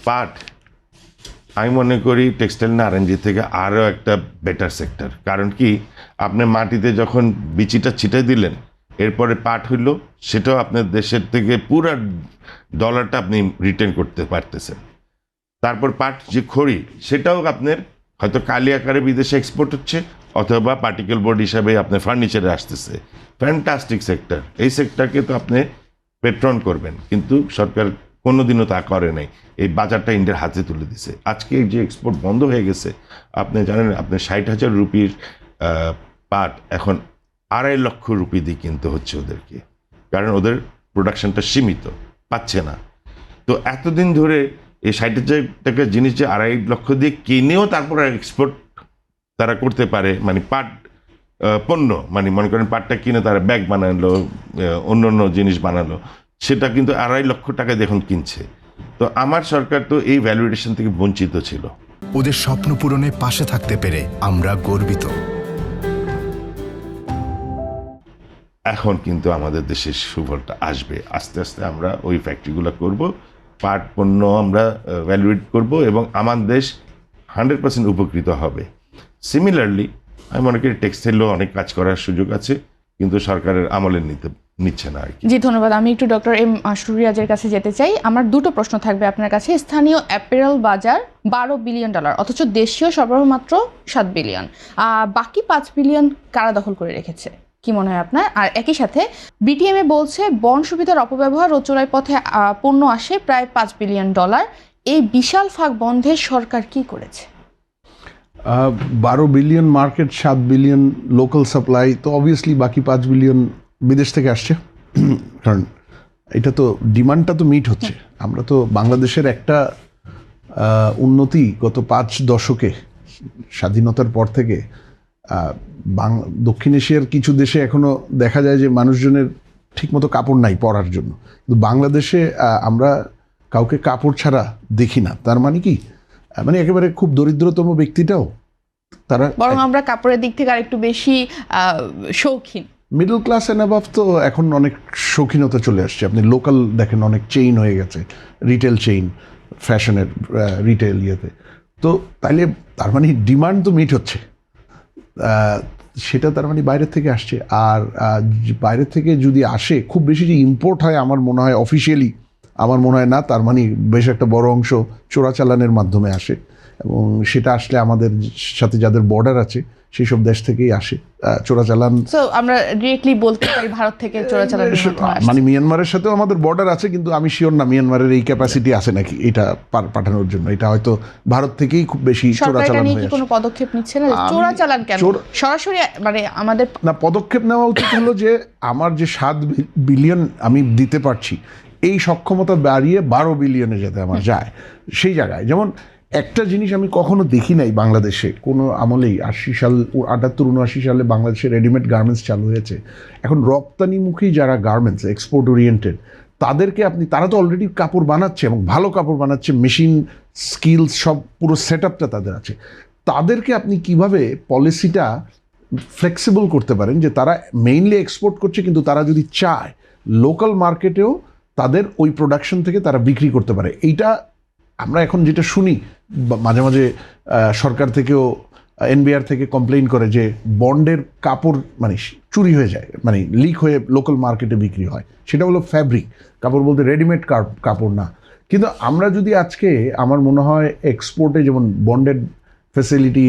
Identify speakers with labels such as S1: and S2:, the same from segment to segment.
S1: পাট আমি মনে করি টেক্সটাইল নারায়ণজি থেকে আরও একটা বেটার সেক্টর। কারণ কি, আপনি মাটিতে যখন বিচিটা ছিটাই দিলেন, এরপরে পাট হইল, সেটাও আপনার দেশের থেকে পুরো ডলারটা আপনি রিটার্ন করতে পারতেছেন। তারপর পাট যে খড়ি, সেটাও আপনার হয়তো কালি আকারে বিদেশে এক্সপোর্ট হচ্ছে, অথবা পার্টিকেল বোর্ড হিসাবে আপনার ফার্নিচারে আসতেছে। Fantastic sector. এই সেক্টরকে তো আপনি পেট্রন করবেন, কিন্তু সরকার কোনোদিনও তা করে নাই। এই বাজারটা ইন্ডিয়ার হাতে তুলে দিছে। আজকে যে এক্সপোর্ট বন্ধ হয়ে গেছে, আপনি জানেন, আপনি 60,000 রুপির পাট এখন 2.5 লক্ষ রুপি দিয়ে কিনতে হচ্ছে ওদেরকে, কারণ ওদের প্রোডাকশনটা সীমিত, পাচ্ছে না। তো এতদিন ধরে এই 60,000 টাকার জিনিস যে 2.5 লক্ষ দিয়ে কিনেও তারপরে এক্সপোর্ট তারা করতে পারে, মানে পাট পণ্য, মানে মনে করেন পাটটা কিনে তারা ব্যাগ বানালো, অন্য অন্য জিনিস বানালো, সেটা কিন্তু 2.5 লক্ষ টাকায় এখন কিনছে। তো আমার সরকার তো এই ভ্যালুয়েশন থেকে বঞ্চিত ছিল।
S2: ওদের স্বপ্ন পূরণে পাশে থাকতে পেরে আমরা গর্বিত।
S1: এখন কিন্তু আমাদের দেশের সুফলটা আসবে আস্তে আস্তে। আমরা ওই ফ্যাক্টরিগুলো করব, পাট পণ্য আমরা ভ্যালুয়েট করব, এবং আমার দেশ 100% উপকৃত হবে। সিমিলারলি আমি মনে করি টেক্সটাইলও অনেক কাজ করার সুযোগ আছে, কিন্তু সরকারের আমলে নিচ্ছে না আর কি।
S3: জি ধন্যবাদ। আমি একটু ডক্টর এম মাসরুর রিয়াজের কাছে যেতে চাই। আমার দুটো প্রশ্ন থাকবে আপনার কাছে। স্থানীয় অ্যাপারেল বাজার $12 বিলিয়ন, অথচ দেশীয় সরবরাহ মাত্র $7 বিলিয়ন। বাকি $5 বিলিয়ন কারা দখল করে রেখেছে, কি মনে হয় আপনার? আর একই সাথে বিটিএমএ বলছে বন সুবিধার অপব্যবহার ও চোরাই পথে পণ্য আসে প্রায় $5 বিলিয়ন। এই বিশাল ফাঁক বন্ধে সরকার কি করেছে?
S4: 12 billion market, 7 billion local supply, তো অবভিয়াসলি বাকি 5 বিলিয়ন বিদেশ থেকে আসছে। কারণ এটা তো ডিমান্ডটা তো মিট হচ্ছে। আমরা তো বাংলাদেশের একটা উন্নতি গত 5 দশকে, স্বাধীনতার পর থেকে দক্ষিণ এশিয়ার কিছু দেশে এখনো দেখা যায় যে মানুষজনের ঠিকমতো কাপড় নাই পরার জন্য, কিন্তু বাংলাদেশে আমরা কাউকে কাপড় ছাড়া দেখি না। তার মানে কি, মানে একেবারে খুব দরিদ্রতম ব্যক্তিটাও তারা,
S3: বরং আমরা কাপড়ের দিক থেকে আরেকটু বেশি শৌখিন।
S4: মিডল ক্লাস এন্ড অ্যাবাভ তো এখন অনেক শৌখিনতা চলে আসছে। আপনি লোকাল দেখেন, অনেক চেইন হয়ে গেছে, রিটেল চেইন, ফ্যাশনের রিটেল ইয়েতে। তো তাইলে তার মানে ডিমান্ড তো মিট হচ্ছে, সেটা তার মানে বাইরের থেকে আসছে। আর বাইরের থেকে যদি আসে, খুব বেশি যে ইম্পোর্ট হয় আমার মনে হয় অফিসিয়ালি, আমার মনে হয় না। তার মানে বেশ একটা বড় অংশ চোরাচালানের মাধ্যমে আসে, এবং সেটা আসলে আমাদের সাথে যাদের বর্ডার আছে সেই সব দেশ থেকেই আসে চোরাচালান।
S3: সো আমরা ডিরেক্টলি বলতে পারি ভারত থেকে চোরাচালান,
S4: মানে মিয়ানমারের সাথেও আমাদের বর্ডার আছে, কিন্তু আমি শিওর না মিয়ানমারের এই ক্যাপাসিটি আছে নাকি এটা পাঠানোর জন্য। এটা হয়তো ভারত থেকেই খুব বেশি চোরাচালান হয়ে আসে।
S3: কোনো পদক্ষেপ নিচ্ছে না চোরাচালান কেন সরাসরি, মানে আমাদের
S4: না, পদক্ষেপ নেওয়া উচিত হলো যে আমার যে 7 বিলিয়ন আমি দিতে পারছি, এই সক্ষমতা বাড়িয়ে 12 বিলিয়নে যাতে আমার যায়। সেই জায়গায় যেমন একটা জিনিস আমি কখনো দেখি নাই বাংলাদেশে কোনো আমলেই, 80 সাল 78-79 সালে বাংলাদেশে রেডিমেড গার্মেন্টস চালু হয়েছে। এখন রপ্তানিমুখী যারা গার্মেন্টস এক্সপোর্ট ওরিয়েন্টেড, তাদেরকে তারা তো অলরেডি কাপড় বানাচ্ছে এবং ভালো কাপড় বানাচ্ছে, মেশিন স্কিলস সব পুরো সেট আপটা তাদের আছে। তাদেরকে আপনি কিভাবে পলিসিটা ফ্লেক্সিবল করতে পারেন যে তারা মেইনলি এক্সপোর্ট করছে, কিন্তু তারা যদি চায় লোকাল মার্কেটেও তাদের ওই প্রোডাকশন থেকে তারা বিক্রি করতে পারে। এইটা আমরা এখন যেটা শুনি, মাঝে মাঝে সরকার থেকেও এনবিআর থেকে কমপ্লেইন করে যে বন্ডের কাপড় মানে চুরি হয়ে যায়, মানে লিক হয়ে লোকাল মার্কেটে বিক্রি হয়। সেটা হলো ফ্যাব্রিক কাপড়, বলতে রেডিমেড কাপড় না। কিন্তু আমরা যদি আজকে, আমার মনে হয় এক্সপোর্টে যেমন bonded facility,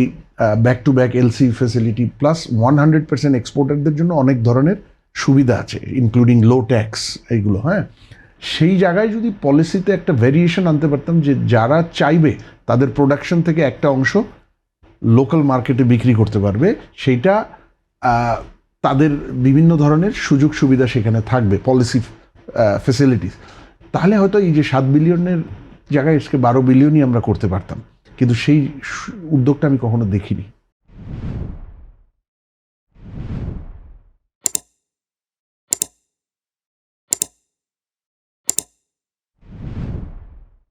S4: back to back LC facility, plus 100% এক্সপোর্টারদের জন্য অনেক ধরনের সুবিধা আছে, ইনক্লুডিং লো ট্যাক্স, এইগুলো। হ্যাঁ, সেই জায়গায় যদি পলিসিতে একটা ভেরিয়েশন আনতে পারতাম যে যারা চাইবে তাদের প্রোডাকশন থেকে একটা অংশ লোকাল মার্কেটে বিক্রি করতে পারবে, সেইটা তাদের বিভিন্ন ধরনের সুযোগ সুবিধা সেখানে থাকবে, পলিসি ফ্যাসিলিটিস। তাহলে হয়তো এই যে 7 বিলিয়নের জায়গায় 12 বিলিয়নই আমরা করতে পারতাম, কিন্তু সেই উদ্যোগটা আমি কখনো দেখিনি।